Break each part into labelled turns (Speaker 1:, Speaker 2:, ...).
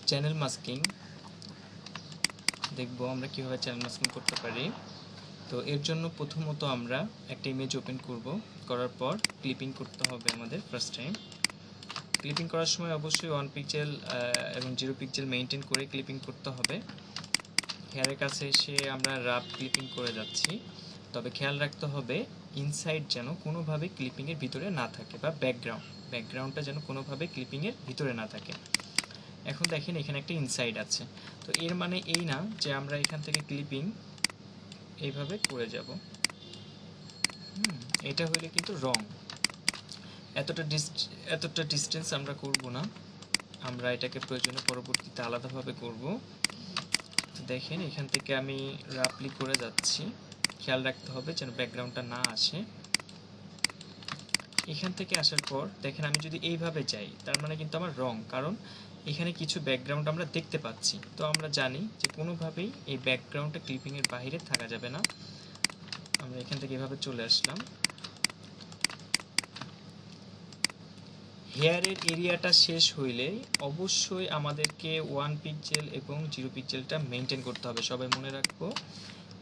Speaker 1: Channel masking দেখব আমরা কিভাবে চ্যানেল মাস্কিং করতে পারি। তো এর জন্য প্রথমত আমরা একটা ইমেজ ওপেন করব, করার পর ক্লিপিং করতে হবে আমাদের ফার্স্ট টাইম। ক্লিপিং করার সময় অবশ্যই 1 পিক্সেল এবং 0 পিক্সেল মেনটেন করে ক্লিপিং করতে হবে। হেয়ারের কাছে এসে আমরা রাফ ক্লিপিং করে যাচ্ছি, তবে খেয়াল রাখতে হবে ইনসাইড যেন কোনোভাবে ক্লিপিংয়ের ভিতরে না থাকে, বা ব্যাকগ্রাউন্ডটা যেন কোনোভাবে ক্লিপিংয়ের ভিতরে না থাকে। এখন দেখেন এখানে একটা ইনসাইড আছে, তো এর মানে এই না যে আমরা এখান থেকে ক্লিপিং এইভাবে করে যাব। এটা হইলে কিন্তু রং। এতটা ডিস্টেন্স আমরা করব না, আমরা এটাকে প্রয়োজনে পরবর্তীতে আলাদাভাবে করব। তো দেখেন এখান থেকে আমি রাফলি করে যাচ্ছি, খেয়াল রাখতে হবে যেন ব্যাকগ্রাউন্ডটা না আসে। এখান থেকে আসার পর দেখেন আমি যদি এইভাবে যাই তার মানে কিন্তু আমার রং, কারণ এখানে কিছু ব্যাকগ্রাউন্ড আমরা দেখতে পাচ্ছি। তো আমরা জানি যে কোনোভাবেই এই ব্যাকগ্রাউন্ডটা ক্লিপিংয়ের বাইরে থাকা যাবে না। আমরা এখান থেকে এভাবে চলে আসলাম। হেয়ারের এরিয়াটা শেষ হইলে অবশ্যই আমাদেরকে 1 পিক্সেল এবং 0 পিক্সেলটা মেনটেন করতে হবে। সবাই মনে রাখবো,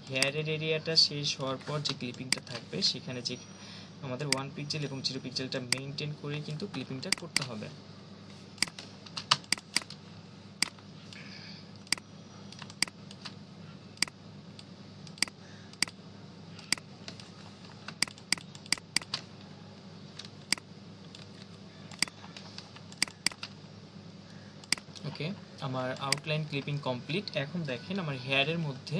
Speaker 1: হেয়ারের এরিয়াটা শেষ হওয়ার পর যে ক্লিপিংটা থাকবে সেখানে যে আমাদের 1 পিক্সেল এবং 0 পিক্সেলটা মেনটেন করে কিন্তু ক্লিপিংটা করতে হবে। ওকে, আমার আউটলাইন ক্লিপিং কমপ্লিট। এখন দেখেন আমার হেয়ারের মধ্যে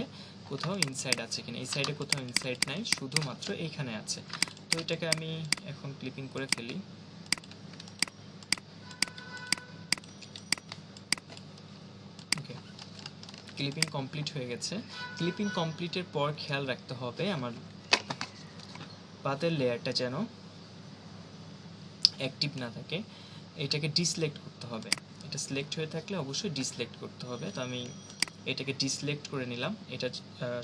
Speaker 1: কোথাও ইনসাইড আছে কিনা। এই সাইডে কোথাও ইনসাইড নাই, শুধুমাত্র এইখানে আছে। তো এটাকে আমি এখন ক্লিপিং করে ফেলি। ওকে, ক্লিপিং কমপ্লিট হয়ে গেছে। ক্লিপিং কমপ্লিটের পর খেয়াল রাখতে হবে আমার পাতের লেয়ারটা যেন অ্যাক্টিভ না থাকে, এটাকে ডিসিলেক্ট করতে হবে। এটা সিলেক্ট হয়ে থাকলে অবশ্যই ডিসিলেক্ট করতে হবে। তো আমি এটাকে ডিসিলেক্ট করে নিলাম। এটা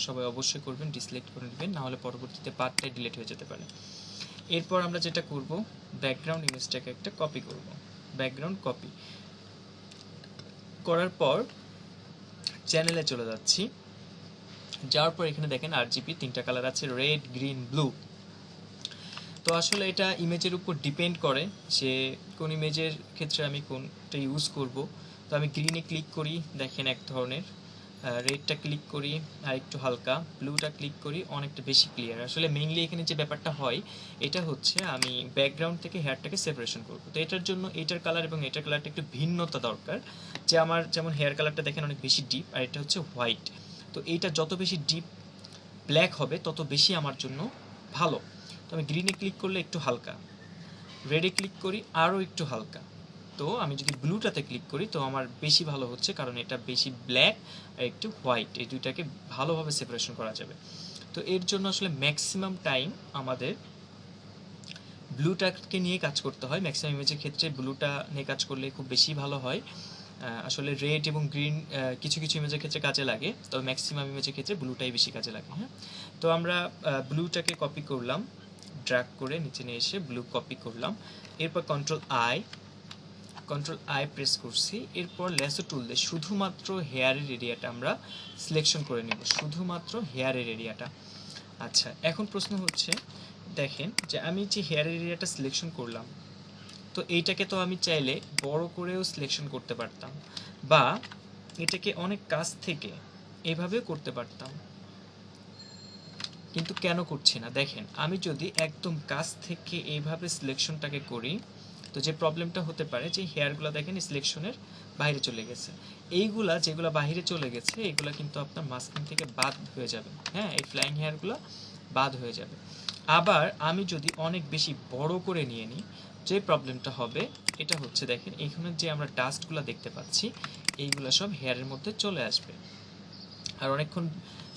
Speaker 1: সবাই অবশ্যই করবেন, ডিসিলেক্ট করে নেবেন, নাহলে পরবর্তীতে পার্টটাই ডিলিট হয়ে যেতে পারে। এরপর আমরা যেটা করব, ব্যাকগ্রাউন্ড ইমেজটাকে একটা কপি করব। ব্যাকগ্রাউন্ড কপি করার পর চ্যানেলে চলে যাচ্ছি। যাওয়ার পর এখানে দেখেন আরজিবি 3টা কালার আছে, রেড, গ্রিন, ব্লু। তো আসলে এটা ইমেজের উপর ডিপেন্ড করে যে কোন ইমেজের ক্ষেত্রে আমি কোনটা ইউজ করব। তো আমি গ্রিনে ক্লিক করি, দেখেন এক ধরনের, রেডটা ক্লিক করি আর একটু হালকা, ব্লুটা ক্লিক করি অনেকটা বেশি ক্লিয়ার। আসলে মেইনলি এখানে যে ব্যাপারটা হয় এটা হচ্ছে আমি ব্যাকগ্রাউন্ড থেকে হেয়ারটাকে সেপারেশন করব। তো এটার জন্য এটার কালার এবং এটার কালারটা একটু ভিন্নতা দরকার। যে আমার যেমন হেয়ার কালারটা দেখেন অনেক বেশি ডিপ, আর এটা হচ্ছে হোয়াইট। তো এইটা যত বেশি ডিপ ব্ল্যাক হবে তত বেশি আমার জন্য ভালো। তো আমি গ্রিনে ক্লিক করলে একটু হালকা, রেডে ক্লিক করি আরও একটু হালকা। তো আমি যদি ব্লুটাতে ক্লিক করি তো আমার বেশি ভালো হচ্ছে, কারণ এটা বেশি ব্ল্যাক আর একটু হোয়াইট, এই দুইটাকে ভালোভাবে সেপারেশন করা যাবে। তো এর জন্য আসলে ম্যাক্সিমাম টাইম আমাদের ব্লুটাকে নিয়ে কাজ করতে হয়। ম্যাক্সিমাম ইমেজের ক্ষেত্রে ব্লুটা নিয়ে কাজ করলে খুব বেশি ভালো হয়। আসলে রেড এবং গ্রিন কিছু কিছু ইমেজের ক্ষেত্রে কাজে লাগে, তবে ম্যাক্সিমাম ইমেজের ক্ষেত্রে ব্লুটাই বেশি কাজে লাগে। হ্যাঁ, তো আমরা ব্লুটাকে কপি করলাম, ড্র্যাগ করে নিচে নিয়ে এসে ব্লু কপি করলাম। এরপর কন্ট্রোল আই প্রেস করছি। এরপর ল্যাসো টুল দিয়ে শুধুমাত্র হেয়ারের এরিয়াটা আমরা সিলেকশন করে নেব, শুধুমাত্র হেয়ারের এরিয়াটা। আচ্ছা, এখন প্রশ্ন হচ্ছে দেখেন যে আমি যে হেয়ারের এরিয়াটা সিলেকশন করলাম, তো এইটাকে তো আমি চাইলে বড় করেও সিলেকশন করতে পারতাম, বা এটাকে অনেক কাছ থেকে এভাবেও করতে পারতাম, কিন্তু কেন করছি না? দেখেন আমি যদি একদম কাছ থেকে এইভাবে সিলেকশনটাকে করি, তো যে প্রবলেমটা হতে পারে যে হেয়ারগুলো দেখেন সিলেকশনের বাইরে চলে গেছে। এইগুলা যেগুলো বাইরে চলে গেছে এগুলো কিন্তু আপনার মাস্কিং থেকে বাদ হয়ে যাবে। হ্যাঁ, এই ফ্লাইং হেয়ারগুলো বাদ হয়ে যাবে। আবার আমি যদি অনেক বেশি বড় করে নিয়ে নিই, যে প্রবলেমটা হবে এটা হচ্ছে দেখেন এখানে যে আমরা ডাস্টগুলো দেখতে পাচ্ছি এইগুলো সব হেয়ারের মধ্যে চলে আসবে, আর অনেকক্ষণ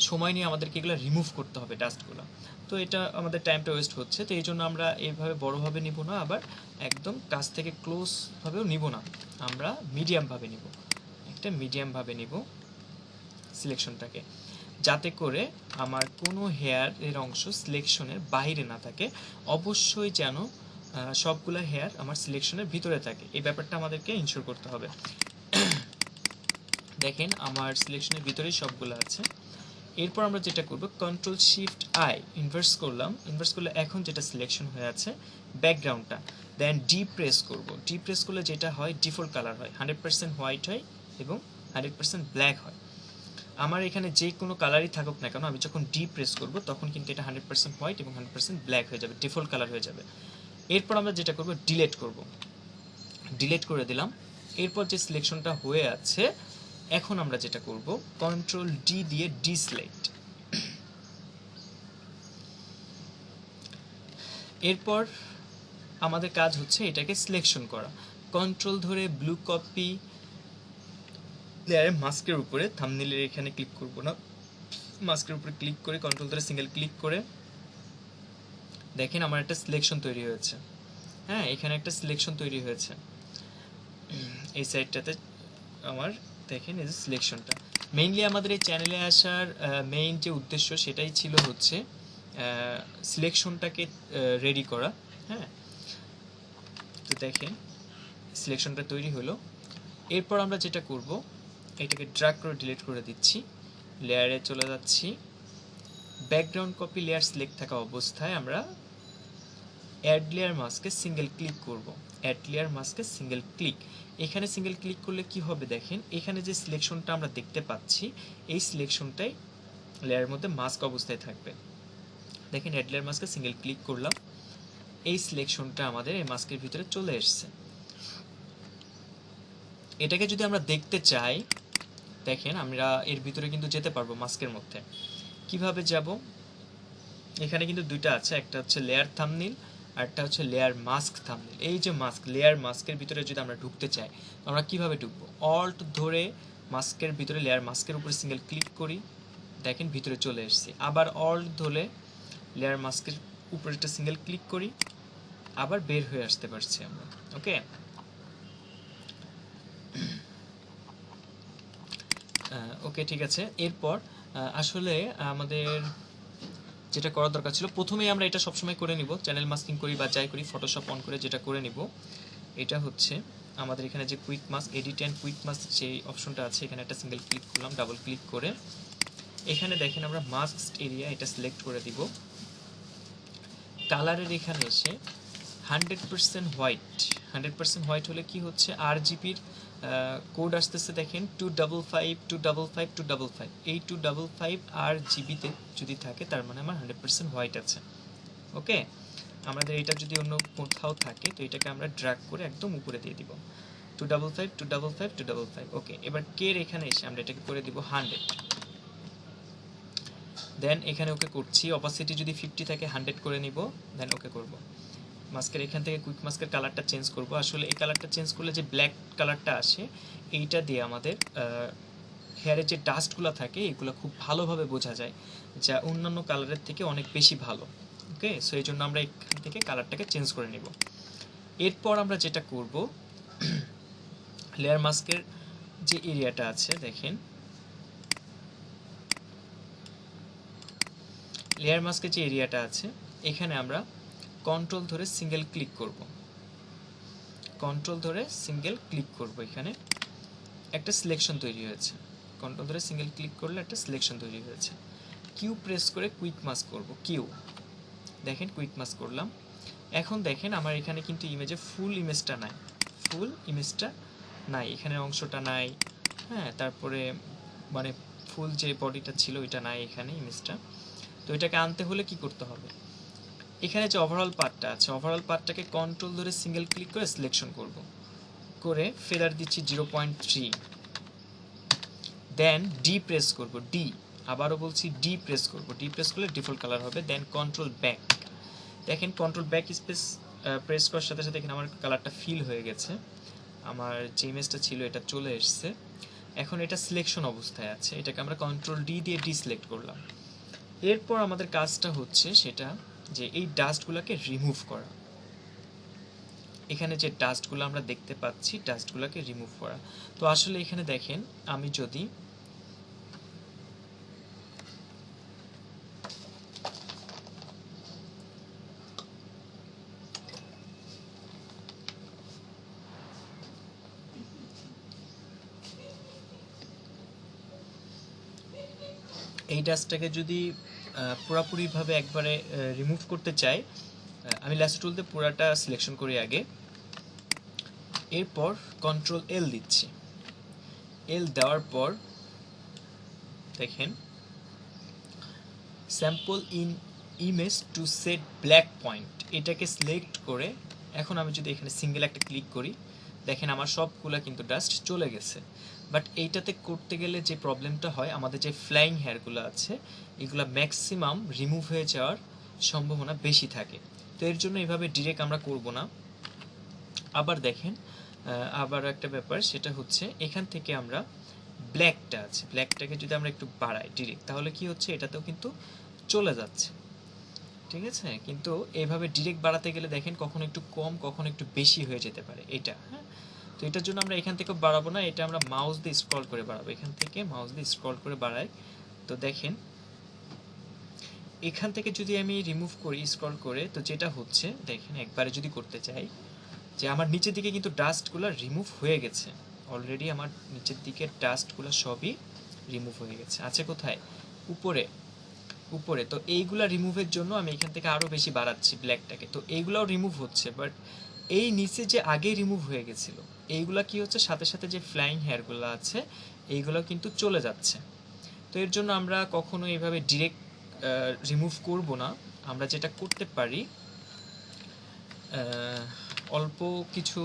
Speaker 1: সময় নিয়ে আমাদেরকে এগুলো রিমুভ করতে হবে ডাস্টগুলো। তো এটা আমাদের টাইমটা ওয়েস্ট হচ্ছে। তো এই জন্য আমরা এইভাবে বড়োভাবে নিব না, আবার একদম কাছ থেকে ক্লোজভাবেও নিব না, আমরা মিডিয়ামভাবে নিব, একটা মিডিয়ামভাবে নিব সিলেকশনটাকে, যাতে করে আমার কোনো হেয়ারের অংশ সিলেকশনের বাইরে না থাকে। অবশ্যই যেন সবগুলো হেয়ার আমার সিলেকশনের ভিতরে থাকে, এই ব্যাপারটা আমাদেরকে ইনশিওর করতে হবে। দেখেন আমার সিলেকশনের ভিতরেই সবগুলো আছে। এরপর আমরা যেটা করব, কন্ট্রোল শিফট আই ইনভার্স করলাম, ইনভার্স করলে এখন যেটা সিলেকশন হয়ে আছে ব্যাকগ্রাউন্ডটা, দেন ডি প্রেস করব। ডি প্রেস করলে যেটা হয় ডিফল্ট কালার হয়, 100% হোয়াইট হয় এবং 100% ব্ল্যাক হয়। আমার এখানে যে কোনো কালারই থাকুক না কেন, আমি যখন ডি প্রেস করব তখন কিন্তু এটা 100% হোয়াইট এবং 100% ব্ল্যাক হয়ে যাবে, ডিফল্ট কালার হয়ে যাবে। এরপর আমরা যেটা করব, ডিলেট করব, ডিলেট করে দিলাম। এরপর যে সিলেকশনটা হয়ে আছে, এখন আমরা যেটা করব, কন্ট্রোল ডি দিয়ে ডিসিলেক্ট। এরপর আমাদের কাজ হচ্ছে এটাকে সিলেকশন করা। কন্ট্রোল ধরে ব্লু কপি লেয়ারে মাস্কের উপরে, থাম্বনেইলের এখানে ক্লিক করব না, মাস্কের উপরে ক্লিক করে কন্ট্রোল ধরে সিঙ্গেল ক্লিক করে দেখেন আমার একটা সিলেকশন তৈরি হয়েছে। হ্যাঁ, এখানে একটা সিলেকশন তৈরি হয়েছে এই সাইডটাতে আমার, দেখেন এই যে সিলেকশনটা। মেইনলি আমাদের এই চ্যানেলে আসার মেইন যে উদ্দেশ্য সেটাই ছিল হচ্ছে সিলেকশনটাকে রেডি করা। হ্যাঁ, তো দেখেন সিলেকশনটা তৈরি হলো। এরপর আমরা যেটা করব, এটাকে ড্র্যাগ করে ডিলিট করে দিচ্ছি, লেয়ারে চলে যাচ্ছি, ব্যাকগ্রাউন্ড কপি লেয়ার সিলেক্ট থাকা অবস্থায় আমরা অ্যাড লেয়ার মাস্কে সিঙ্গেল ক্লিক করব। অ্যাড লেয়ার মাস্কে সিঙ্গেল ক্লিক, এখানে সিঙ্গেল ক্লিক করলে কি হবে দেখেন, এখানে যে সিলেকশনটা আমরা দেখতে পাচ্ছি এই সিলেকশনটাই লেয়ারের মধ্যে মাস্ক অবস্থায় থাকবে। দেখেন অ্যাড লেয়ার মাস্কে সিঙ্গেল ক্লিক করলাম, এই সিলেকশনটা আমাদের এই মাস্কের ভিতরে চলে এসেছে। এটাকে যদি আমরা দেখতে চাই, দেখেন আমরা এর ভিতরে কিন্তু যেতে পারবো মাস্কের মধ্যে। কিভাবে যাব, এখানে কিন্তু দুইটা আছে, একটা হচ্ছে লেয়ার থাম্বনেইল আর একটা হচ্ছে লেয়ার মাস্ক থাম্বনেইল। এই যে মাস্ক, লেয়ার মাস্কের ভিতরে যদি আমরা ঢুকতে চাই, আমরা কিভাবে ঢুকবো, অল্ট ধরে মাস্কের ভিতরে লেয়ার মাস্কের উপরে সিঙ্গেল ক্লিক করি, দেখেন ভিতরে চলে এসেছি। আবার অল্ট ধরে লেয়ার মাস্কের উপরে একটা সিঙ্গেল ক্লিক করি, আবার বের হয়ে আসতে পারছি আমরা। ওকে, ওকে ঠিক আছে। এরপর আসলে আমাদের যেটা করার দরকার ছিল, প্রথমেই আমরা এটা সবসময় করে নিব, চ্যানেল মাস্কিং করি বা যাই করি ফটোশপ অন করে যেটা করে নিব, এটা হচ্ছে আমাদের এখানে যে quick mask, edit and quick mask যে অপশনটা আছে, এখানে একটা সিঙ্গেল ক্লিক করলাম, ডাবল ক্লিক করে এখানে দেখেন আমরা মাস্ক এরিয়া এটা সিলেক্ট করে দিব। কালারের এখানে এসে 100% হোয়াইট, 100% হোয়াইট হলে কি হচ্ছে, RGBর কোড আসতেছে দেখেন 255 এই 255 RGBতে যদি থাকে তার মানে আমার 100% হোয়াইট আছে। ওকে, আমাদের এটা যদি অন্য কোথাও থাকে তো এটাকে আমরা ড্র্যাগ করে একদম উপরে দিয়ে দিব, 255 ওকে। এবার কের এখানে এসে আমরা এটাকে করে দিব 100, দেন এখানে ওকে করছি। অপাসিটি যদি 50 থাকে 100 করে নিব, দেন ওকে করব। মাস্কের এখান থেকে কুইক মাস্কের কালারটা চেঞ্জ করব। আসলে এই কালারটা চেঞ্জ করলে যে ব্ল্যাক কালারটা আসে, এইটা দিয়ে আমাদের হেয়ারে যে ডাস্টগুলো থাকে এগুলো খুব ভালোভাবে বোঝা যায়, যা অন্যান্য কালারের থেকে অনেক বেশি ভালো। ওকে, সো এই জন্য আমরা এখান থেকে কালারটাকে চেঞ্জ করে নিব। এরপর আমরা যেটা করব, লেয়ার মাস্কের যে এরিয়াটা আছে দেখেন, লেয়ার মাস্কের যে এরিয়াটা আছে এখানে আমরা কন্ট্রোল ধরে সিঙ্গেল ক্লিক করব, কন্ট্রোল ধরে সিঙ্গেল ক্লিক করব, এখানে একটা সিলেকশন তৈরি হয়েছে। কন্ট্রোল ধরে সিঙ্গেল ক্লিক করলে একটা সিলেকশন তৈরি হয়েছে। কিউ প্রেস করে কুইক মাস্ক করব, কিউ, দেখেন কুইক মাস্ক করলাম। এখন দেখেন আমার এখানে কিন্তু ইমেজে ফুল ইমেজটা নাই, ফুল ইমেজটা নাই, এখানে অংশটা নাই। হ্যাঁ, তারপরে মানে ফুল যে বডিটা ছিল ওইটা নাই এখানে ইমেজটা। তো এটাকে আনতে হলে কি করতে হবে, এখানে যে ওভারঅল পার্টটা আছে, ওভারঅল পার্টটাকে কন্ট্রোল ধরে সিঙ্গেল ক্লিক করে সিলেকশন করব, করে ফেদার দিচ্ছি 0.3, দেন ডি প্রেস করব, ডি, আবারও বলছি ডি প্রেস করব, ডি প্রেস করলে ডিফল্ট কালার হবে। দেন কন্ট্রোল ব্যাক, দেখেন কন্ট্রোল ব্যাক স্পেস প্রেস করার সাথে সাথে এখানে আমার কালারটা ফিল হয়ে গেছে, আমার যে ইমেজটা ছিল এটা চলে এসছে। এখন এটা সিলেকশন অবস্থায় আছে, এটাকে আমরা কন্ট্রোল ডি দিয়ে ডিসিলেক্ট করলাম। এরপর আমাদের কাজটা হচ্ছে সেটা যে এই ডাস্টগুলোকে রিমুভ করা, এখানে যে ডাস্টগুলো আমরা দেখতে পাচ্ছি ডাস্টগুলোকে রিমুভ করা। তো আসলে এখানে দেখেন আমি যদি এই ডাস্টটাকে যদি পুরোপুরিভাবে একবারে রিমুভ করতে চাই, আমি ল্যাসো টুল দিয়ে পুরাটা সিলেকশন করি আগে, এরপর কন্ট্রোল এল দিচ্ছি। এল দেওয়ার পর দেখেন sample in image to set black point, এটাকে সিলেক্ট করে এখন আমি যদি এখানে সিঙ্গেল একটা ক্লিক করি, দেখেন আমার সবগুলা কিন্তু ডাস্ট চলে গেছে। বাট এইটাতে করতে গেলে যে প্রবলেমটা হয়, আমাদের যে ফ্লাইং হেয়ারগুলো আছে এগুলো ম্যাক্সিমাম রিমুভ হয়ে যাওয়ার সম্ভাবনা বেশি থাকে। তো এর জন্য এইভাবে ডিরেক্ট আমরা করব না। আবার দেখেন আবার একটা ব্যাপার, সেটা হচ্ছে এখান থেকে আমরা ব্ল্যাকটা আছে, ব্ল্যাকটাকে যদি আমরা একটু বাড়াই ডিরেক্ট, তাহলে কি হচ্ছে এটাতেও কিন্তু চলে যাচ্ছে, ঠিক আছে। কিন্তু এইভাবে ডিরেক্ট বাড়াতে গেলে দেখেন কখনো একটু কম কখনো একটু বেশি হয়ে যেতে পারে এটা, হ্যাঁ। তো এটার জন্য আমরা এখান থেকে বাড়াবো না, এটা আমরা মাউস দিয়ে স্ক্রল করে বাড়াবো। এখান থেকে মাউস দিয়ে স্ক্রল করে বাড়াই, তো দেখেন এখান থেকে যদি আমি রিমুভ করি স্ক্রল করে, তো যেটা হচ্ছে দেখেন একবারে যদি করতে চাই, যে আমার নিচের দিকে কিন্তু ডাস্টগুলো রিমুভ হয়ে গেছে অলরেডি, আমার নিচের দিকে ডাস্টগুলো সবই রিমুভ হয়ে গেছে। আছে কোথায়? উপরে, উপরে। তো এইগুলা রিমুভের জন্য আমি এখান থেকে আরও বেশি বাড়াচ্ছি ব্ল্যাকটাকে, তো এইগুলাও রিমুভ হচ্ছে। বাট এই নিচে যে আগে রিমুভ হয়ে গেছিলো এইগুলা কি হচ্ছে, সাথে সাথে যে ফ্লাইং হেয়ারগুলো আছে এইগুলো কিন্তু চলে যাচ্ছে। তো এর জন্য আমরা কখনো এইভাবে ডিরেক্ট রিমুভ করব না। আমরা যেটা করতে পারি, অল্প কিছু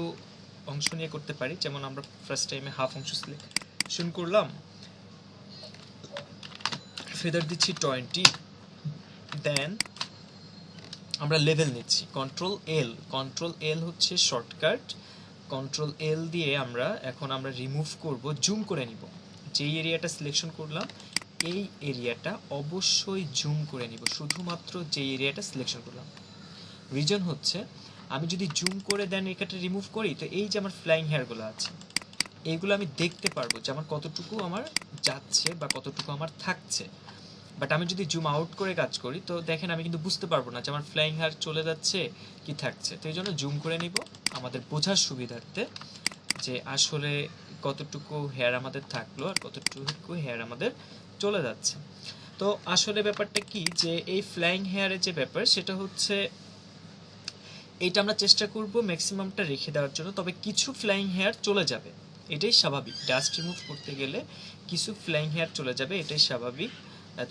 Speaker 1: অংশ নিয়ে করতে পারি। যেমন আমরা ফার্স্ট টাইমে হাফ অংশ সিলেকশন করলাম, ফেদার দিচ্ছি 20, দেন আমরা লেভেল নিচ্ছি কন্ট্রোল এল। কন্ট্রোল এল হচ্ছে শর্টকাট, কন্ট্রোল এল দিয়ে আমরা এখন আমরা রিমুভ করব, জুম করে নিব। যেই এরিয়াটা সিলেকশন করলাম এই এরিয়াটা অবশ্যই জুম করে নিব, শুধুমাত্র যেই এরিয়াটা সিলেকশন করলাম। রিজন হচ্ছে আমি যদি জুম করে দেন এখানে রিমুভ করি, তো এই যে আমার ফ্লাইং হেয়ারগুলো আছে এইগুলো আমি দেখতে পারবো যে আমার কতটুকু আমার যাচ্ছে বা কতটুকু আমার থাকছে। বাট আমি যদি জুম আউট করে কাজ করি, তো দেখেন আমি কিন্তু বুঝতে পারবো না যে আমার ফ্লাইং হেয়ার চলে যাচ্ছে কি থাকছে। তো এই জন্য জুম করে নিব আমাদের বোঝার সুবিধার্থে, যে আসলে কতটুকু হেয়ার আমাদের থাকলো আর কতটুকু হেয়ার আমাদের চলে যাচ্ছে। তো আসলে ব্যাপারটা কি, যে এই ফ্লাইং হেয়ারের যে ব্যাপার সেটা হচ্ছে এইটা আমরা চেষ্টা করব ম্যাক্সিমামটা রেখে দেওয়ার জন্য, তবে কিছু ফ্লাইং হেয়ার চলে যাবে, এটাই স্বাভাবিক। ডাস্ট রিমুভ করতে গেলে কিছু ফ্লাইং হেয়ার চলে যাবে, এটাই স্বাভাবিক।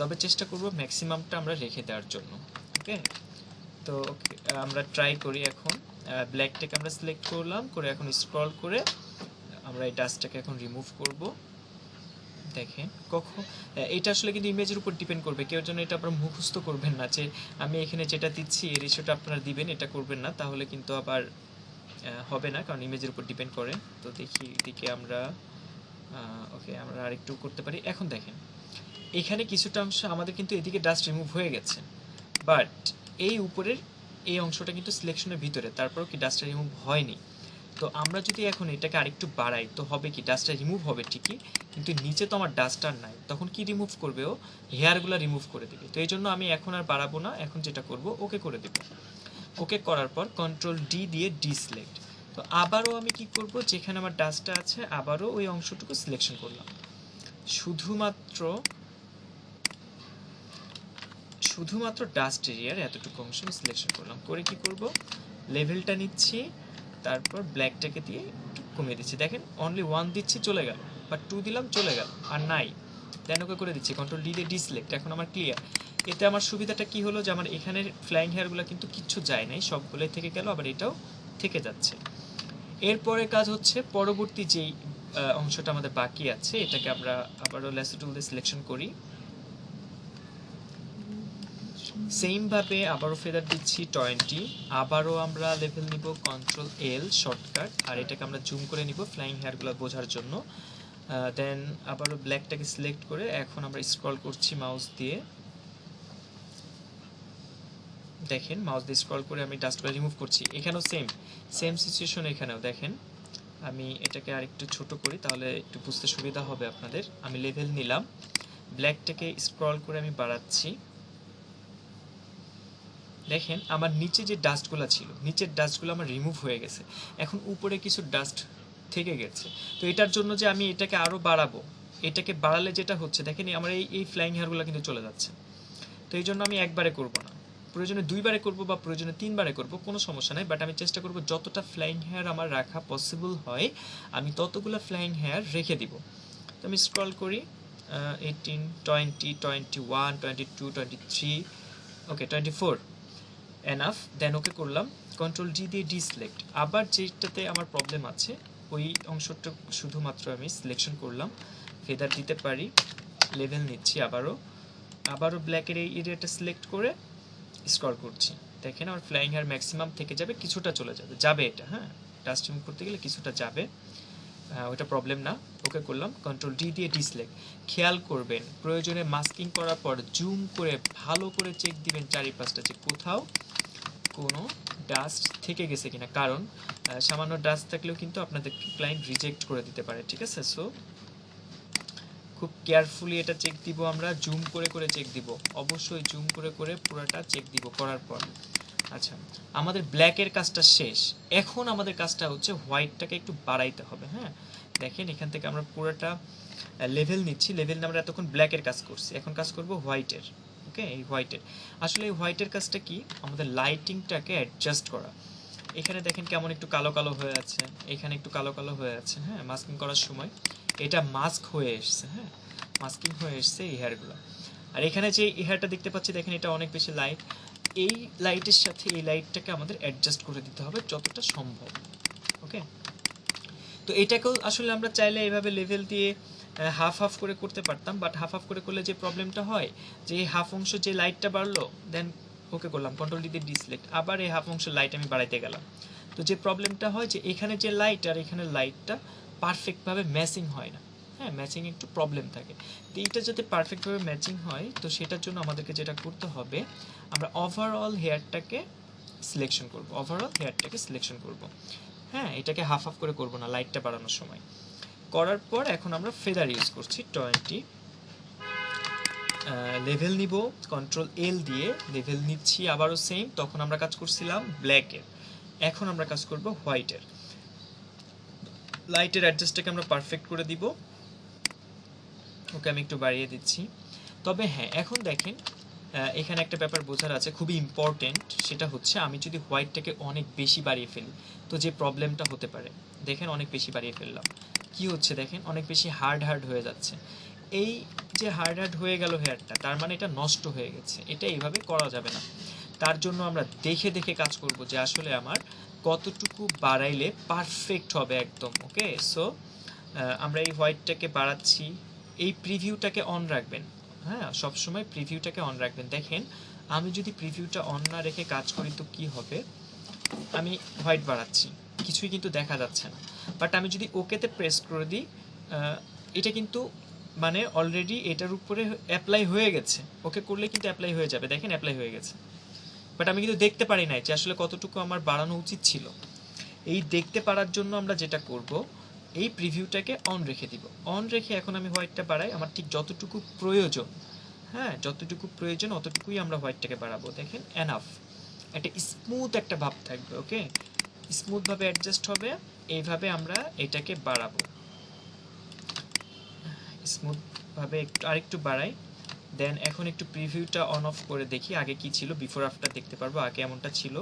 Speaker 1: তবে চেষ্টা করব ম্যাক্সিমামটা আমরা রেখে দেওয়ার জন্য। ওকে, তো আমরা ট্রাই করি। এখন ব্ল্যাকটাকে আমরা সিলেক্ট করলাম, করে এখন স্ক্রল করে আমরা এই ডাস্টটাকে এখন রিমুভ করব। দেখেন কখন এটা আসলে কিন্তু ইমেজের উপর ডিপেন্ড করবে, কেউ যেন এটা আপনারা মুখস্থ করবেন না যে আমি এখানে যেটা দিচ্ছি এই রেশিওটা আপনারা দিবেন, এটা করবেন না, তাহলে কিন্তু আবার হবে না, কারণ ইমেজের উপর ডিপেন্ড করে। তো দেখি এদিকে আমরা ওকে আমরা আরেকটু করতে পারি। এখন দেখেন এখানে কিছুটা অংশ আমাদের কিন্তু এদিকে ডাস্ট রিমুভ হয়ে গেছে, বাট এই উপরের এই অংশটা কিন্তু সিলেকশনের ভিতরে, তারপরেও কি ডাস্টটা রিমুভ হয়নি। তো আমরা যদি এখন এটাকে আরেকটু বাড়াই, তো হবে কি ডাস্টটা রিমুভ হবে ঠিকই, কিন্তু নিচে তো আমার ডাস্ট আর নাই, তখন কি রিমুভ করবে ও, হেয়ারগুলো রিমুভ করে দেবে। তো এই জন্য আমি এখন আর বাড়াবো না, এখন যেটা করব ওকে করে দেব। ওকে করার পর কন্ট্রোল ডি দিয়ে ডিসিলেক্ট। তো আবারও আমি কি করব, যেখানে আমার ডাস্টটা আছে আবারও ওই অংশটুকু সিলেকশন করলাম, শুধুমাত্র ডাস্ট এরিয়ার এতটুকু অংশ আমি সিলেকশন করলাম, করে কি করব লেভেলটা নিচ্ছি, তারপর ব্ল্যাকটাকে দিয়ে একটু কমিয়ে দিচ্ছি। দেখেন অনলি 1 দিচ্ছি চলে গেল, বা 2 দিলাম চলে গেল, আর নাই। দেন ওকে করে দিচ্ছি কন্ট্রোল ডি দিয়ে ডিসিলেক্ট। এখন আমার ক্লিয়ার। এতে আমার সুবিধাটা কি হলো, যে আমার এখানের ফ্লাইং হেয়ারগুলো কিন্তু কিচ্ছু যায় নাই, সবগুলোই থেকে গেল, আবার এটাও থেকে যাচ্ছে। এরপরে কাজ হচ্ছে পরবর্তী যেই অংশটা আমাদের বাকি আছে, এটাকে আমরা আবারও ল্যাসো টুল দিয়ে সিলেকশন করি। সেম ভাবে আবারও ফেদার দিচ্ছি 20, আবারও আমরা লেভেল নিব কন্ট্রোল এল শর্টকাট, আর এটাকে আমরা জুম করে নিব ফ্লাইং হেয়ারগুলো বোঝার জন্য। দেন আবারও ব্ল্যাকটাকে সিলেক্ট করে এখন আমরা স্ক্রল করছি মাউস দিয়ে। দেখেন মাউস দিয়ে স্ক্রল করে আমি ডাস্টগুলো রিমুভ করছি। এখানেও সেম সিচুয়েশন, এখানেও দেখেন। আমি এটাকে আরেকটু ছোট করি, তাহলে একটু বুঝতে সুবিধা হবে আপনাদের। আমি লেভেল নিলাম, ব্ল্যাকটাকে স্ক্রল করে আমি বাড়াচ্ছি। দেখেন আমার নিচে যে ডাস্টগুলো ছিল, নিচের ডাস্টগুলো আমার রিমুভ হয়ে গেছে, এখন উপরে কিছু ডাস্ট থেকে গেছে। তো এটার জন্য যে আমি এটাকে আরও বাড়াবো, এটাকে বাড়ালে যেটা হচ্ছে দেখেন আমার এই ফ্লাইং হেয়ারগুলো কিন্তু চলে যাচ্ছে। তো এই জন্য আমি একবারে করব না, প্রয়োজনে 2 বারে করব বা প্রয়োজনে 3 বারে করব, কোনো সমস্যা নাই। বাট আমি চেষ্টা করব যতটা ফ্লাইং হেয়ার আমার রাখা পসিবল হয় আমি ততগুলো ফ্লাইং হেয়ার রেখে দিব। তো আমি স্ক্রল করি 18, 20, 21, 22, 23, ওকে 24 এনাফ। দেন ওকে করলাম, কন্ট্রোল ডি দিয়ে ডিসিলেক্ট। আবার যেটাতে আমার প্রবলেম আছে ওই অংশটা শুধুমাত্র আমি সিলেকশন করলাম, ফেদার দিতে পারি, লেভেল নিচ্ছি, আবারও ব্ল্যাকের এই এরিয়াটা সিলেক্ট করে স্ক্রল করছি। দেখেন আমার ফ্লাইং হেয়ার ম্যাক্সিমাম থেকে যাবে, কিছুটা চলে যাবে এটা, হ্যাঁ টাচ রিমুভ করতে গেলে কিছুটা যাবে, ওটা প্রবলেম না। ওকে করলাম, কন্ট্রোল ডি দিয়ে ডিসিলেক্ট। খেয়াল করবেন প্রয়োজনে মাস্কিং করার পর জুম করে ভালো করে চেক দিবেন চারিপাশটা যে কোথাও কোনো ডাস্ট থেকে গেছে কিনা, কারণ সামান্য ডাস্ট থাকলেও কিন্তু আপনাদের ক্লায়েন্ট রিজেক্ট করে দিতে পারে, ঠিক আছে? সো খুব কেয়ারফুলি এটা চেক দিব, আমরা জুম করে করে চেক দিব, অবশ্যই জুম করে করে পুরোটা চেক দিব করার পর। আচ্ছা, আমাদের ব্ল্যাকের কাজটা শেষ, এখন আমাদের কাজটা হচ্ছে হোয়াইটটাকে একটু বাড়াইতে হবে। হ্যাঁ দেখেন এখান থেকে আমরা পুরোটা লেভেল নিচ্ছি, লেভেল আমরা এতক্ষণ ব্ল্যাকের কাজ করছি, এখন কাজ করব হোয়াইটের। ওকে, এই হোয়াইটের আসলে এই হোয়াইটের কাজটা কি, আমাদের লাইটিংটাকে অ্যাডজাস্ট করা। এখানে দেখেন কেমন একটু কালো কালো হয়ে আছে, এখানে একটু কালো কালো হয়ে আছে, হ্যাঁ মাস্কিং করার সময় এটা মাস্ক হয়ে এসছে, হ্যাঁ মাস্কিং হয়ে এসছে এই হেয়ারগুলো। আর এখানে যে এই হেয়ারটা দেখতে পাচ্ছি দেখেন এটা অনেক বেশি লাইট, এই লাইটের সাথে এই লাইটটাকে আমাদের অ্যাডজাস্ট করে দিতে হবে যতটা সম্ভব। ওকে, তো এটাকেও আসলে আমরা চাইলে এইভাবে লেভেল দিয়ে হাফ হাফ করে করতে পারতাম, বাট হাফ হাফ করে করলে যে প্রবলেমটা হয় যে এই হাফ অংশ যে লাইটটা বাড়লো, দেন ওকে করলাম কন্ট্রোল ডি দিয়ে ডিসিলেক্ট, আবার এই হাফ অংশ লাইট আমি বাড়াইতে গেলাম, তো যে প্রবলেমটা হয় যে এখানে যে লাইট আর এখানে লাইটটা পারফেক্টভাবে ম্যাচিং হয় না, হ্যাঁ ম্যাচিং একটু প্রবলেম থাকে। তো এইটা যাতে পারফেক্টভাবে ম্যাচিং হয় তো সেটার জন্য আমাদেরকে যেটা করতে হবে, আমরা ওভারঅল হেয়ারটাকে সিলেকশন করব, ওভারঅল হেয়ারটাকে সিলেকশন করব। হ্যাঁ এটাকে হাফ হাফ করে করব না লাইটটা বাড়ানোর সময়। করার পর এখন আমরা ফেদার ইউজ করছি 20, লেভেল নিব কন্ট্রোল এল দিয়ে, লেভেল নিচ্ছি আবারও সেম, তখন আমরা কাজ করছিলাম ব্ল্যাকের, এখন আমরা কাজ করব হোয়াইটের। লাইটের অ্যাডজাস্টটাকে আমরা পারফেক্ট করে দিব, ওকে আমি একটু বাড়িয়ে দিচ্ছি। তবে হ্যাঁ এখন দেখেন এখানে একটা ব্যাপার বোঝার আছে খুবই ইম্পর্টেন্ট, সেটা হচ্ছে আমি যদি হোয়াইটটাকে অনেক বেশি বাড়িয়ে ফেলি তো যে প্রবলেমটা হতে পারে, দেখেন অনেক বেশি বাড়িয়ে ফেললাম, কি হচ্ছে দেখেন অনেক বেশি হার্ড হার্ড হয়ে যাচ্ছে। এই যে হার্ড হার্ড হয়ে গেল হেয়ারটা, তার মানে এটা নষ্ট হয়ে গেছে, এটা এইভাবে করা যাবে না। তার জন্য আমরা দেখে দেখে কাজ করব যে আসলে আমার কতটুকু বাড়াইলে পারফেক্ট হবে একদম। ওকে, সো আমরা এই হোয়াইটটাকে বাড়াচ্ছি, এই প্রিভিউটাকে অন রাখবেন, হ্যাঁ সবসময় প্রিভিউটাকে অন রাখবেন। দেখেন আমি যদি প্রিভিউটা অন না রেখে কাজ করি তো কি হবে, আমি হোয়াইট বাড়াচ্ছি কিছুই কিন্তু দেখা যাচ্ছে না, বাট আমি যদি ওকেতে প্রেস করে দিই এটা কিন্তু মানে অলরেডি এটার উপরে অ্যাপ্লাই হয়ে গেছে, ওকে করলে কিন্তু অ্যাপ্লাই হয়ে যাবে, দেখেন অ্যাপ্লাই হয়ে গেছে, বাট আমি কিন্তু দেখতে পারি নাই যে আসলে কতটুকু আমার বাড়ানো উচিত ছিল। এই দেখতে পারার জন্য আমরা যেটা করব, এই প্রিভিউটাকে অন রেখে দিব, অন রেখে এখন আমি হোয়াইটটা বাড়াই আমার ঠিক যতটুকু প্রয়োজন, হ্যাঁ যতটুকু প্রয়োজন অতটুকুই আমরা হোয়াইটটাকে বাড়াবো। দেখেন এনাফ, একটা স্মুথ একটা ভাব থাকবে, ওকে স্মুথভাবে অ্যাডজাস্ট হবে, এইভাবে আমরা এটাকে বাড়াবো স্মুথভাবে, একটু আরেকটু বাড়াই। দেন এখন একটু প্রিভিউটা অন অফ করে দেখি আগে কি ছিল, বিফোর আফটার দেখতে পারবো, আগে এমনটা ছিল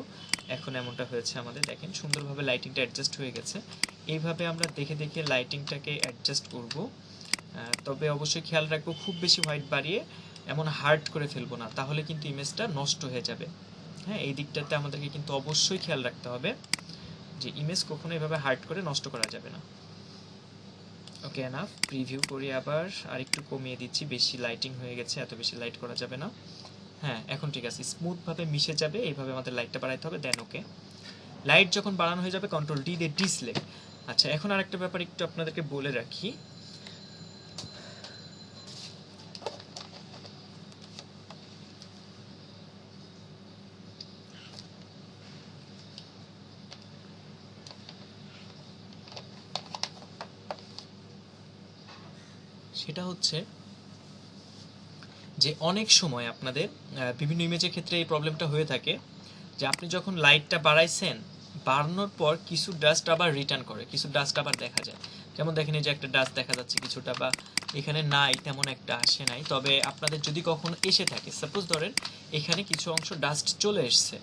Speaker 1: এখন এমনটা হয়েছে আমাদের, দেখেন সুন্দরভাবে লাইটিংটা অ্যাডজাস্ট হয়ে গেছে। এইভাবে আমরা দেখে দেখে লাইটিংটাকে অ্যাডজাস্ট করব, তবে অবশ্যই খেয়াল রাখবো খুব বেশি হোয়াইট বাড়িয়ে এমন হার্ড করে ফেলবো না, তাহলে কিন্তু ইমেজটা নষ্ট হয়ে যাবে। হ্যাঁ এই দিকটাতে আমাদেরকে কিন্তু অবশ্যই খেয়াল রাখতে হবে যে ইমেজ কখনো এভাবে হার্ড করে নষ্ট করা যাবে না। ওকে এনাফ, প্রিভিউ করি আবার, আর একটু কমিয়ে দিচ্ছি, বেশি লাইটিং হয়ে গেছে, এত বেশি লাইট করা যাবে না। হ্যাঁ এখন ঠিক আছে, স্মুথভাবে মিশে যাবে, এইভাবে আমাদের লাইটটা বাড়াইতে হবে। দেন ওকে, লাইট যখন বাড়ানো হয়ে যাবে কন্ট্রোল ডি দিয়ে ডিসিলেক্ট। আচ্ছা এখন আর একটা ব্যাপার একটু আপনাদেরকে বলে রাখি, সেটা হচ্ছে যে অনেক সময় আপনাদের বিভিন্ন ইমেজের ক্ষেত্রে এই প্রবলেমটা হয়ে থাকে যে আপনি যখন লাইটটা বাড়াইছেন, বাড়ানোর পর কিছু ডাস্ট আবার রিটার্ন করে, কিছু ডাস্ট আবার দেখা যায়। যেমন দেখেন এই যে একটা ডাস্ট দেখা যাচ্ছে কিছুটা, বা এখানে নাই তেমন একটা আসে নাই, তবে আপনাদের যদি কখনো এসে থাকে, সাপোজ ধরেন এখানে কিছু অংশ ডাস্ট চলে এসছে,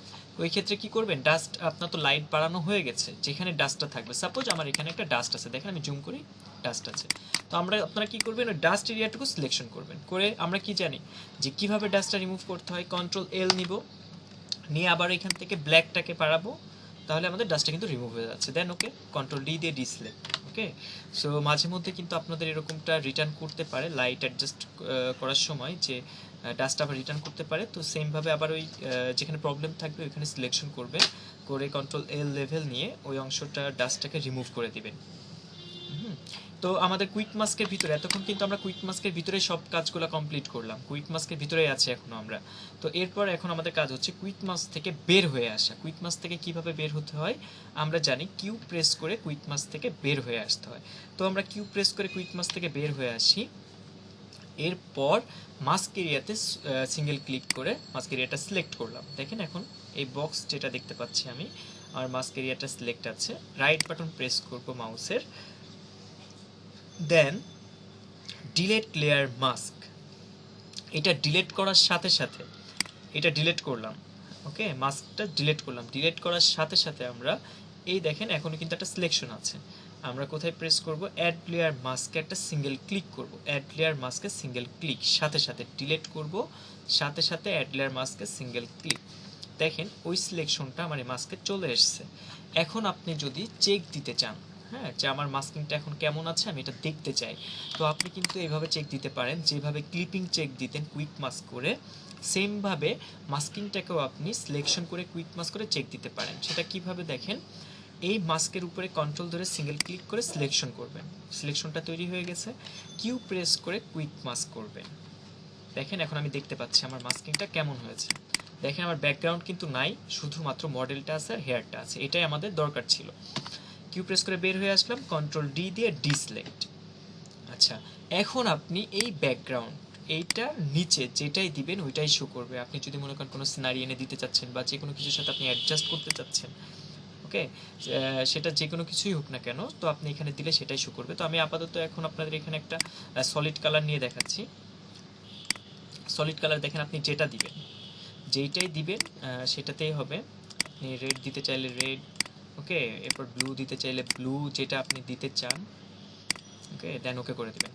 Speaker 1: ওই ক্ষেত্রে কি করবেন, ডাস্ট আপনার তো লাইট বাড়ানো হয়ে গেছে, যেখানে ডাস্টটা থাকবে, সাপোজ আমার এখানে একটা ডাস্ট আছে, দেখেন আমি জুম করি, ডাস্ট আছে, তো আপনারা কি করবেন, ওই ডাস্ট এরিয়াটুকু সিলেকশন করবেন, করে আমরা কি জানি যে কিভাবে ডাস্টটা রিমুভ করতে হয়, কন্ট্রোল এল নিব, নিয়ে আবার এখান থেকে ব্ল্যাকটাকে বাড়াবো, তাহলে আমাদের ডাস্টটা কিন্তু রিমুভ হয়ে যাচ্ছে, দেন ওকে কন্ট্রোল ডি দিয়ে ডিসলেক্ট। ওকে, সো মাঝে মধ্যে কিন্তু আপনাদের এরকমটা রিটার্ন করতে পারে লাইট অ্যাডজাস্ট করার সময়, যে ডাস্ট আবার রিটার্ন করতে পারে, তো সেমভাবে আবার ওই যেখানে প্রবলেম থাকবে ওইখানে সিলেকশন করবে, করে কন্ট্রোল এল লেভেল নিয়ে ওই অংশটা ডাস্টটাকে রিমুভ করে দিবেন। তো আমাদের কুইক মাস্কের ভিতরে এতক্ষণ কিন্তু আমরা কুইক মাস্কের ভিতরে সব কাজগুলো কমপ্লিট করলাম, কুইক মাস্কের ভিতরেই আছে এখনো আমরা। তো এরপর এখন আমাদের কাজ হচ্ছে কুইক মাস্ক থেকে বের হয়ে আসা। কুইক মাস্ক থেকে কিভাবে বের হতে হয় আমরা জানি, কিউ প্রেস করে কুইক মাস্ক থেকে বের হয়ে আসতে হয়। তো আমরা কিউ প্রেস করে কুইক মাস্ক থেকে বের হয়ে আসি, এরপর মাস্ক এরিয়াতে সিঙ্গেল ক্লিক করে মাস্ক এরিয়াটা সিলেক্ট করলাম। দেখেন এখন এই বক্স যেটা দেখতে পাচ্ছি আমি, আর মাস্ক এরিয়াটা সিলেক্ট আছে, রাইট বাটন প্রেস করব মাউসের, দেন ডিলেট লেয়ার মাস্ক, এটা ডিলেট করার সাথে সাথে, এটা ডিলেট করলাম, ওকে মাস্কটা ডিলেট করলাম, ডিলেট করার সাথে সাথে আমরা এই দেখেন এখনো কিন্তু একটা সিলেকশন আছে, আমরা কোথায় প্রেস করব, অ্যাড লেয়ার মাস্কে একটা সিঙ্গেল ক্লিক করব, অ্যাড লেয়ার মাস্কে সিঙ্গেল ক্লিক, সাথে সাথে ডিলেট করব, সাথে সাথে অ্যাড লেয়ার মাস্কে সিঙ্গেল ক্লিক, দেখেন ওই সিলেকশনটা আমার এই মাস্কে চলে এসছে। এখন আপনি যদি চেক দিতে চান, হ্যাঁ, যে আমার মাস্কিংটা এখন কেমন আছে আমি এটা দেখতে চাই, তো আপনি কিন্তু এইভাবে চেক দিতে পারেন, যেভাবে ক্লিপিং চেক দিতেন কুইক মাস্ক করে, সেমভাবে মাস্কিংটাকেও আপনি সিলেকশন করে কুইক মাস্ক করে চেক দিতে পারেন। সেটা কিভাবে দেখেন, এই মাস্কের উপরে কন্ট্রোল ধরে সিঙ্গেল ক্লিক করে সিলেকশন করবেন, সিলেকশনটা তৈরি হয়ে গেছে, কিউ প্রেস করে কুইক মাস্ক করবেন, দেখেন এখন আমি দেখতে পাচ্ছি আমার মাস্কিংটা কেমন হয়েছে। দেখেন আমার ব্যাকগ্রাউন্ড কিন্তু নাই, শুধুমাত্র মডেলটা আছে আর হেয়ারটা আছে, এটাই আমাদের দরকার ছিল। কিউ প্রেস করে বের হয়ে আসলাম, কন্ট্রোল ডি দিয়ে ডিসলেক্ট। আচ্ছা, এখন আপনি এই ব্যাকগ্রাউন্ড এইটা নিচে যেটাই দিবেন ওইটাই শো করবে। আপনি যদি মনে করেন কোনো সিনারি এনে দিতে চাচ্ছেন বা যে কোনো কিছুর সাথে আপনি অ্যাডজাস্ট করতে চাচ্ছেন, ওকে, সেটা যে কোনো কিছুই হোক না কেন, তো আপনি এখানে দিলে সেটাই শো করবে। তো আমি আপাতত এখন আপনাদের এখানে একটা সলিড কালার নিয়ে দেখাচ্ছি। সলিড কালার দেখেন আপনি যেটা দিবেন, যেইটাই দিবেন সেটাতেই হবে। আপনি রেড দিতে চাইলে রেড, ওকে, এরপর ব্লু দিতে চাইলে ব্লু, যেটা আপনি দিতে চান, ওকে, দেন ওকে করে দিবেন।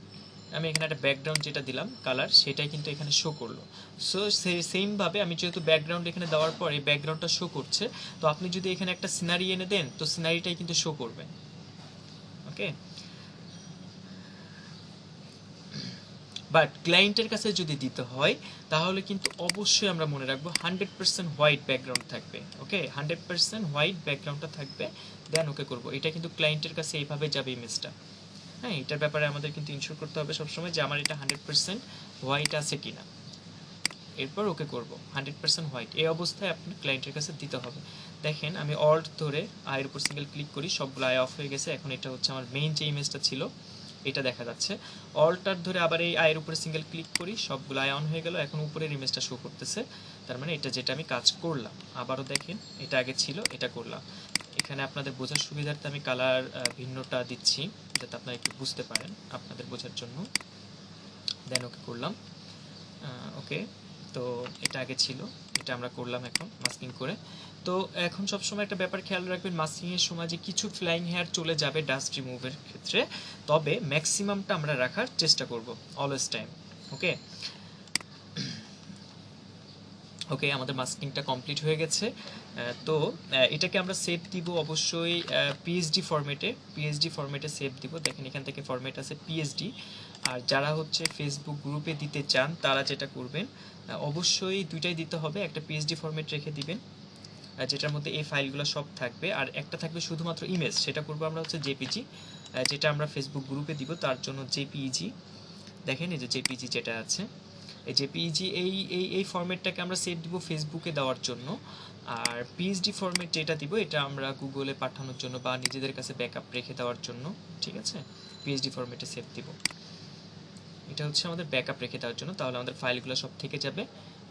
Speaker 1: আমি এখানে একটা ব্যাকগ্রাউন্ড যেটা দিলাম কালার, সেটাই কিন্তু এখানে শো করলো। সো সেমভাবে আমি যেহেতু ব্যাকগ্রাউন্ড এখানে দেওয়ার পর এই ব্যাকগ্রাউন্ডটা শো করছে, তো আপনি যদি এখানে একটা সিনারি এনে দেন তো সিনারিটাই কিন্তু শো করবে। ওকে, বাট ক্লায়েন্টের কাছে যদি দিতে হয় তাহলে কিন্তু অবশ্যই আমরা মনে রাখবো 100% হোয়াইট ব্যাকগ্রাউন্ড থাকবে। ওকে, 100% হোয়াইট ব্যাকগ্রাউন্ডটা থাকবে, দেন ওকে করবো। এটা কিন্তু ক্লায়েন্টের কাছে এইভাবে যাবে ইমেজটা। হ্যাঁ, এটার ব্যাপারে আমাদের কিন্তু ইনশিওর করতে হবে সবসময় যে আমার এটা 100% হোয়াইট আছে কিনা, এরপর ওকে করব। 100% হোয়াইট এই অবস্থায় আপনার ক্লায়েন্টের কাছে দিতে হবে। দেখেন আমি অল্ট ধরে আয়ের উপর সিঙ্গেল ক্লিক করি, সবগুলো আয় অফ হয়ে গেছে। এখন এটা হচ্ছে আমার মেইন যে ইমেজটা ছিল এটা দেখা যাচ্ছে। অল্টার ধরে আবার এই আয়ের উপরে সিঙ্গেল ক্লিক করি, সবগুলো আয় অন হয়ে গেল। এখন উপরের ইমেজটা শো করতেছে, তার মানে এটা যেটা আমি কাজ করলাম। আবারও দেখেন এটা আগে ছিল, এটা করলাম। এখানে আপনাদের বোঝার সুবিধার্থে আমি কালার ভিন্নটা দিচ্ছি যাতে আপনারা একটু বুঝতে পারেন, আপনাদের বোঝার জন্য। দেন ওকে করলাম। ওকে, তো এটা আগে ছিল, এটা আমরা করলাম এখন মাস্কিং করে। তো এখন সবসময় একটা ব্যাপার খেয়াল রাখবেন, মাস্কিংয়ের সময় যে কিছু ফ্লাইং হেয়ার চলে যাবে ডাস্ট রিমুভের ক্ষেত্রে, তবে ম্যাক্সিমামটা আমরা রাখার চেষ্টা করব অলওয়েজ টাইম। ওকে, ওকে, আমাদের মাস্কিংটা কমপ্লিট হয়ে গেছে। তো এটাকে আমরা সেভ দিব অবশ্যই পিএসডি ফরম্যাটে সেভ দিব। দেখেন এখান থেকে ফরম্যাট আছে পিএসডি। আর যারা হচ্ছে ফেসবুক গ্রুপে দিতে চান তারা যেটা করবেন, অবশ্যই দুইটাই দিতে হবে। একটা পিএসডি ফরম্যাট রেখে দিবেন যেটার মধ্যে এই ফাইলগুলো সব থাকবে, আর একটা থাকবে শুধুমাত্র ইমেজ, সেটা করবো আমরা হচ্ছে জেপিজি। যেটা আমরা ফেসবুক গ্রুপে দিব তার জন্য জেপিইজি। দেখেন এই যে জেপিজি যেটা আছে, এই জেপিইজি এই ফরম্যাটটাকে আমরা সেভ দিব ফেসবুকে দেওয়ার জন্য। আর পিএসডি ফরম্যাট যেটা দিব এটা আমরা গুগলে পাঠানোর জন্য বা নিজেদের কাছে ব্যাকআপ রেখে দেওয়ার জন্য। ঠিক আছে, পিএসডি ফরম্যাটে সেভ দিব, এটা হচ্ছে আমাদের ব্যাকআপ রেখে দেওয়ার জন্য। তাহলে আমাদের ফাইলগুলো সব থেকে যাবে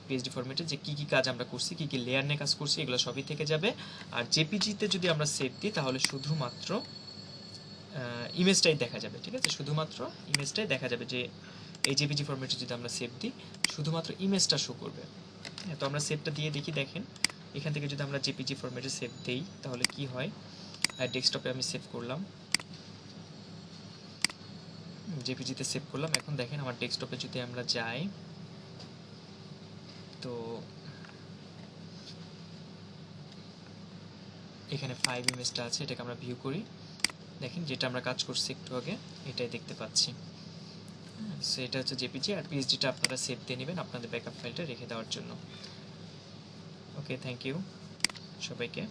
Speaker 1: পিএসডি ফরম্যাটে, যে কী কী কাজ আমরা করছি, কী কী লেয়ার নিয়ে কাজ করছি, এগুলো সবই থেকে যাবে। আর জেপিজিতে যদি আমরা সেভ দিই তাহলে শুধুমাত্র ইমেজটাই দেখা যাবে, ঠিক আছে, শুধুমাত্র ইমেজটাই দেখা যাবে। যে এই জেপিজি ফরম্যাটে যদি আমরা সেভ দিই শুধুমাত্র ইমেজটা শো করবে। হ্যাঁ, তো আমরা সেভটা দিয়ে দেখি। দেখেন এখান থেকে যদি আমরা জেপিজি ফরম্যাটে সেভ দেই তাহলে কি হয়। ডেস্কটপে আমি সেভ করলাম, জেপিজিতে সেভ করলাম। এখন দেখেন আমার ডেস্কটপে যদি আমরা যাই তো এখানে 5 ইমেজটা আছে, এটাকে আমরা ভিউ করি। দেখেন যেটা আমরা কাজ করছি একটু আগে এটাই দেখতে পাচ্ছি। সো এটা হচ্ছে জেপিজি, আর পিএসডিটা আপনারা সেভ দিয়ে নেবেন আপনাদের ব্যাকআপ ফাইলটা রেখে দেওয়ার জন্য। ওকে, থ্যাংক ইউ সবাইকে।